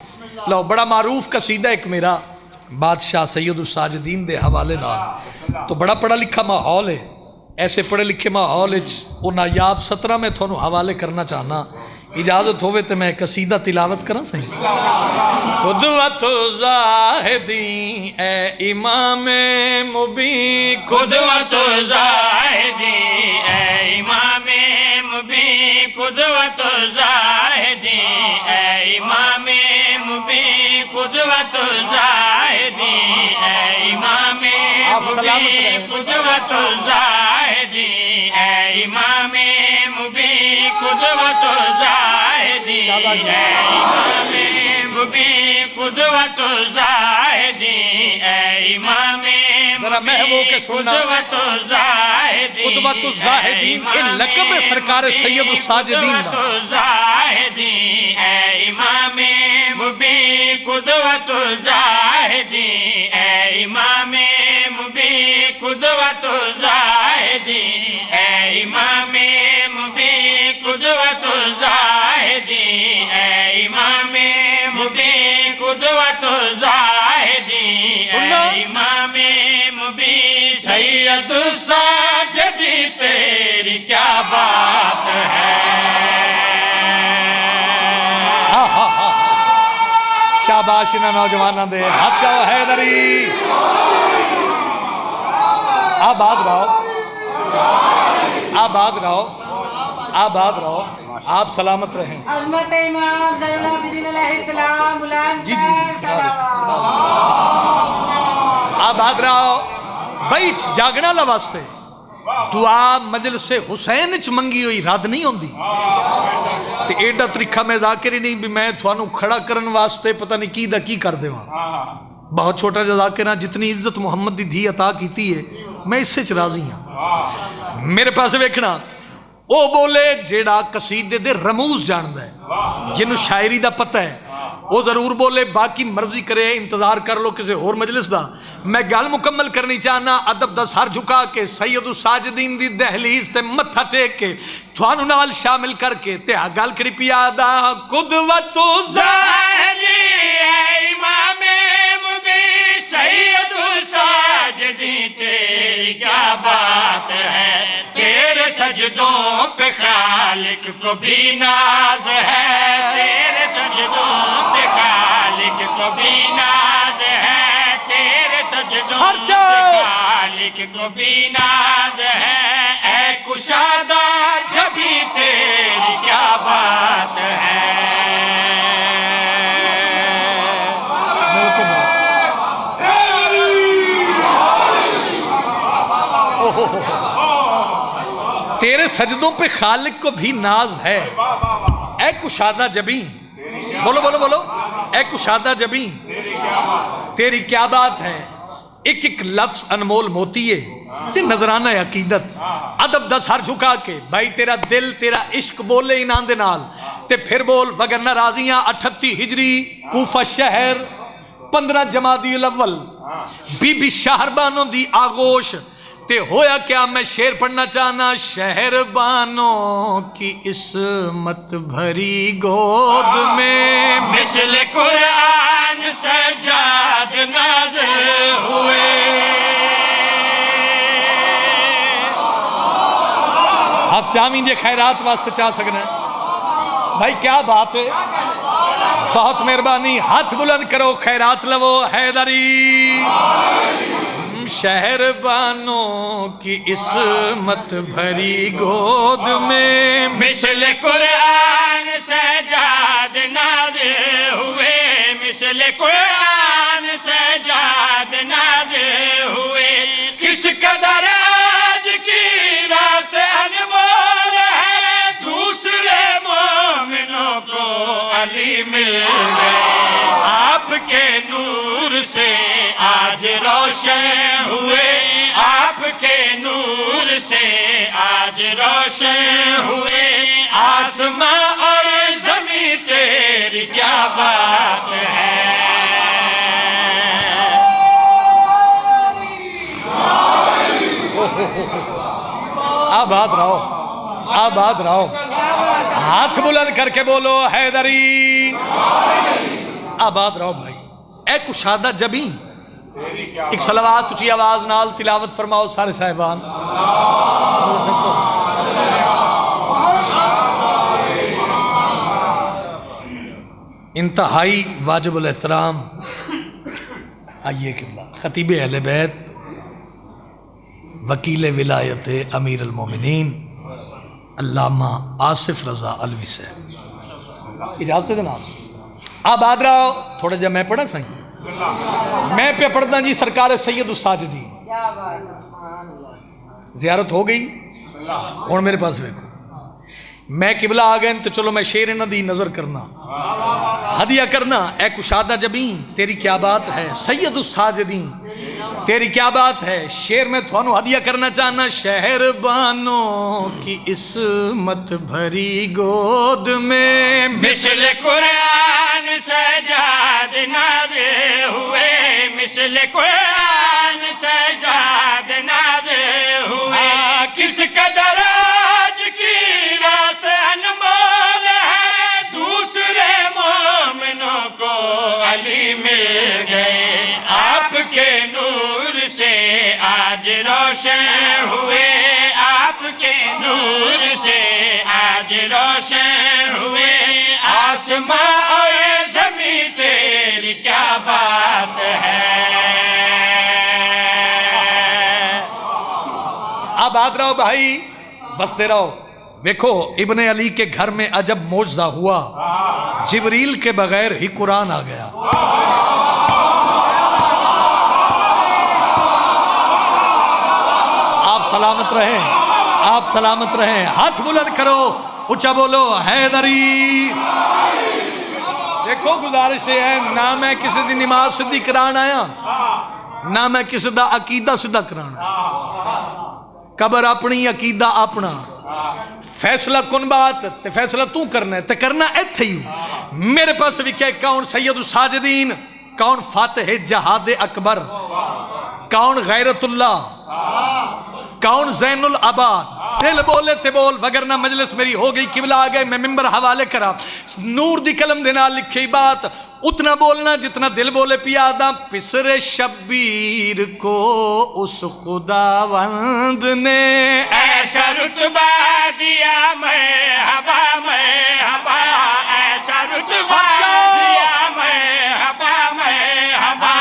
لو بڑا معروف قصیدہ ایک میرا بادشاہ سید الساجدین دے حوالے نال تو بڑا پڑھا لکھا ماحول ہے، ایسے پڑھے لکھے ماحول وہ نایاب 17 میں تھانوں حوالے کرنا چاہنا، اجازت ہوئے تو میں قصیدہ تلاوت کرنا صحیح۔ قدوۃ الزاہدین اے امام مبین، قدوۃ الزاہدین اے امام مبین، قدوۃ الزاہدین اے امام مبین، قدوۃ الزاہدین اے امام مبین، قدوۃ الزاہدین اے امام مبین، قدوۃ الزاہدین اے امام مبین، قدوۃ الزاہدین اے امام ذرا محبوب کے سننا، قدوۃ الزاہدین قدوۃ الزاہدین یہ لقب ہے سرکار سید الساجدین قدوۃ دا۔ الزاہدین اے امام مبین، قدوۃ الزاہدین اے امام مبین، قدوۃ الزاہدین اے امام مبین، قدوۃ الزاہدین اے امام مبین، قدوۃ الزاہدین اے امام مبین، سید الساجدین تیری کیا بات ہے۔ شاباش انہاں نوجواناں دے ہاتھ چاہو حیدری، آباد رہو، آباد رہو، آباد رہو، آپ سلامت رہیں۔ عظمت امام زین العابدین علیہ السلام بلند جی جی آباد رہو بھائی، جاگنا لا واسطے دعا مجلس حسین چ منگی ہوئی رد نہیں ہوندی تے ایڈا طریقہ میں ذاکر ہی نہیں بھی میں تھانوں کھڑا کرن واسطے پتہ نہیں کی دا کی کر دیواں۔ بہت چھوٹا جا ذاکر ہاں، جتنی عزت محمد دی دھی عطا کیتی ہے میں اس سے راضی ہاں۔ میرے پاس ویکھنا او بولے جیڑا قصیدے دے رموز جاندا ہے، جنوں شاعری دا پتہ ہے وہ ضرور بولے، باقی مرضی کرے، انتظار کر لو کسی اور مجلس دا۔ میں گل مکمل کرنی چاہنا، ادب دا سر جھکا کے سید الساجدین دی دہلیز تے متھا ٹیک کے تھانوں نال شامل کر کے تے گل کری پیادا قدوۃ الزاہدین اے امام مبین، سید الساجدین تیری کیا بات ہے، تیرے سجدوں پہ خالق کو بھی ناز ہے، تیرے سجدوں پہ خالق کو بھی ناز ہے، تیرے سجدوں پہ خالق کو بھی ناز ہے، اے کشادہ جبھی تیری کیا بات ہے۔ تیرے سجدوں پہ خالق کو بھی ناز ہے، اے کشادہ جبیں، بولو بولو بولو، اے کشادہ جبیں تیری کیا بات ہے۔ ایک ایک لفظ انمول موتی ہے تے نظرانہ عقیدت، ادب دا سر جھکا کے بھائی تیرا دل تیرا عشق بولے انہاں دے نال تے پھر بول وگرنہ راضیاں 38 ہجری کوفہ شہر 15 جمادی الاول بی بی شہر بانوں دی آغوش تے ہویا کیا، میں شعر پڑھنا چاہنا، شہر بانوں کی عصمت بھری گود میں مثل قرآن سجاد نازل ہوئے، آپ چاہیں جے خیرات واسطے چاہ سکنا بھائی، کیا بات ہے، بہت مہربانی، ہاتھ بلند کرو، خیرات لو حیدری۔ شہر بانوں کی عصمت بھری گود میں مثل قرآن سجاد نازل ہوئے، مثل قرآن سجاد نازل ہوئے، کس قدر آج کی رات انمول ہے، دوسرے مومنوں کو علی مل گئے، آپ کے نور سے آج روشن ہوئے، آپ کے نور سے آج روشن ہوئے، آسمان اور زمین تیری کیا بات ہے۔ آباد رہو، آباد رہو، ہاتھ بلند کر کے بولو حیدری۔ آباد رہو بھائی، اے کشادہ جبیں، ایک صلوات اچھی آواز نال تلاوت فرماؤ سارے صاحبان۔ انتہائی واجب الاحترام آئیے قبلہ خطیب اہل بیت، وکیل ولایت امیر المومنین علامہ آصف رضا علوی صاحب، اجازت دینا آباد رہو تھوڑا جا میں پڑھا سائیں، میں پہ پڑھتا جی سرکار سید الساجدین، کیا بات ہے، سبحان اللہ۔ زیارت ہو گئی اور میرے پاس ویکو، میں قبلہ آ گئے تو چلو میں شیر نہ دی نظر کرنا ہدیہ کرنا، اے کشادہ جبیں تیری کیا بات ہے، سید الساجدین تیری کیا بات ہے، شیر میں تھانو ہدیہ کرنا چاہنا، شہر بانوں کی عصمت بھری گود میں مثل قرآن سجاد نازل ہوئے، مثل قرآن سجاد نازل ہوئے، کس قدر آج کی رات انمول ہے، دوسرے مومنوں کو علی مل گئے، آپ کے نور سے آج روشن ہوئے، آپ کے نور سے آج روشن ہوئے، آسماں اور زمین تیری کیا بات ہے۔ آباد رہو بھائی، بستے رہو، دیکھو ابن علی کے گھر میں عجب معجزہ ہوا، جبریل کے بغیر ہی قرآن آ گیا۔ آپ سلامت رہیں، آپ سلامت رہیں، ہاتھ بلند کرو، اونچا بولو حیدری۔ دیکھو گزارش ہے، نہ میں کسی دی نماز سدھی کران آیا، نہ میں کسی دا عقیدہ سدھا کران آیا، قبر اپنی عقیدہ اپنا، فیصلہ کن بات تے فیصلہ تو کرنا ہے تے کرنا ایتھے ہی۔ میرے پاس بھی کہ کون سید الساجدین، کون فاتح جہاد اکبر، کون غیرت اللہ، کون زین العباد، دل بولے تے بول، وگرنہ مجلس میری ہو گئی، قبلہ آ گئے، میں ممبر حوالے کرا، نور دی قلم دینا لکھی بات، اتنا بولنا جتنا دل بولے پیادہ، پسر شبیر کو اس خداوند نے ایسا رتبہ دیا مرحبا مرحبا، ایسا رتبہ دیا مرحبا مرحبا،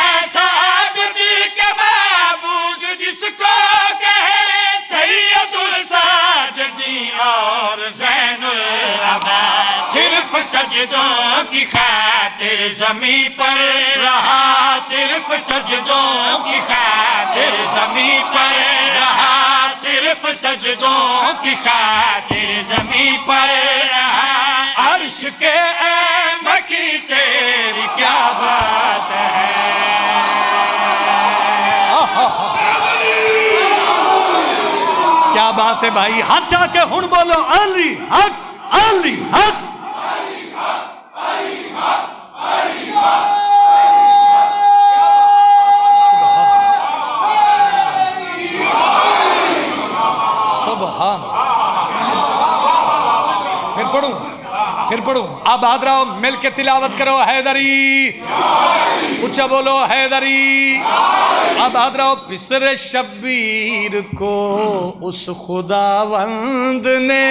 ایسا عبد کے معبود جس کو کہے سید الساجدین اور زین العباد، صرف سجدوں کی خاطر زمین پر رہا، صرف سجدوں کی خاطر زمین پر رہا، صرف سجدوں کی خاطر زمین پر رہا، عرش کے اے مکی تیری کیا بات ہے۔ کیا بات ہے بھائی، ہاتھ جا کے ہن بولو علی حق، علی حق۔ سبحان، پھر پڑھوں، آباد رہو، مل کے تلاوت کرو حیدری، اونچا بولو حیدری۔ آباد رہو، پسر شبیر کو اس خداوند نے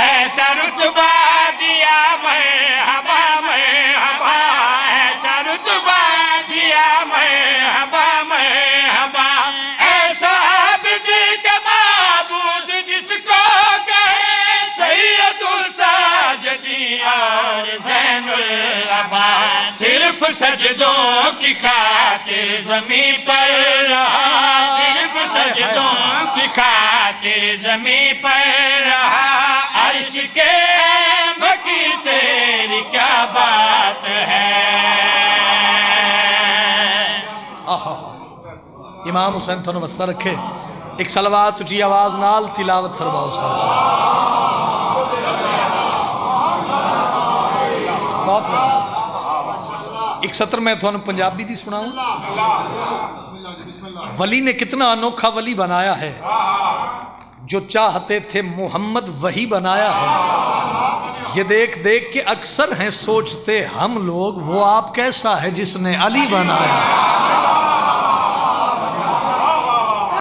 ایسا رتبہ دیا مرحبا مرحبا، ایسا رتبہ دیا مرحبا مرحبا، ایسا عبد کا معبود جس کو کہے سید الساجدین اور زین العباد، صرف سجدوں کی خاطر زمین پر رہا، صرف سجدوں کی خاطر زمین پر رہا، عرش کے مکی تیری کیا بات ہے۔ امام حسین تھانو وسطہ رکھے، ایک صلوات تجھی آواز نال تلاوت فرماؤ سارے سارے۔ ایک سطر میں تھانو پنجابی دی سناؤں، ولی نے کتنا انوکھا ولی بنایا ہے، جو چاہتے تھے محمد وہی بنایا ہے، یہ دیکھ دیکھ کے اکثر ہیں سوچتے ہم لوگ، وہ آپ کیسا ہے جس نے علی بنایا۔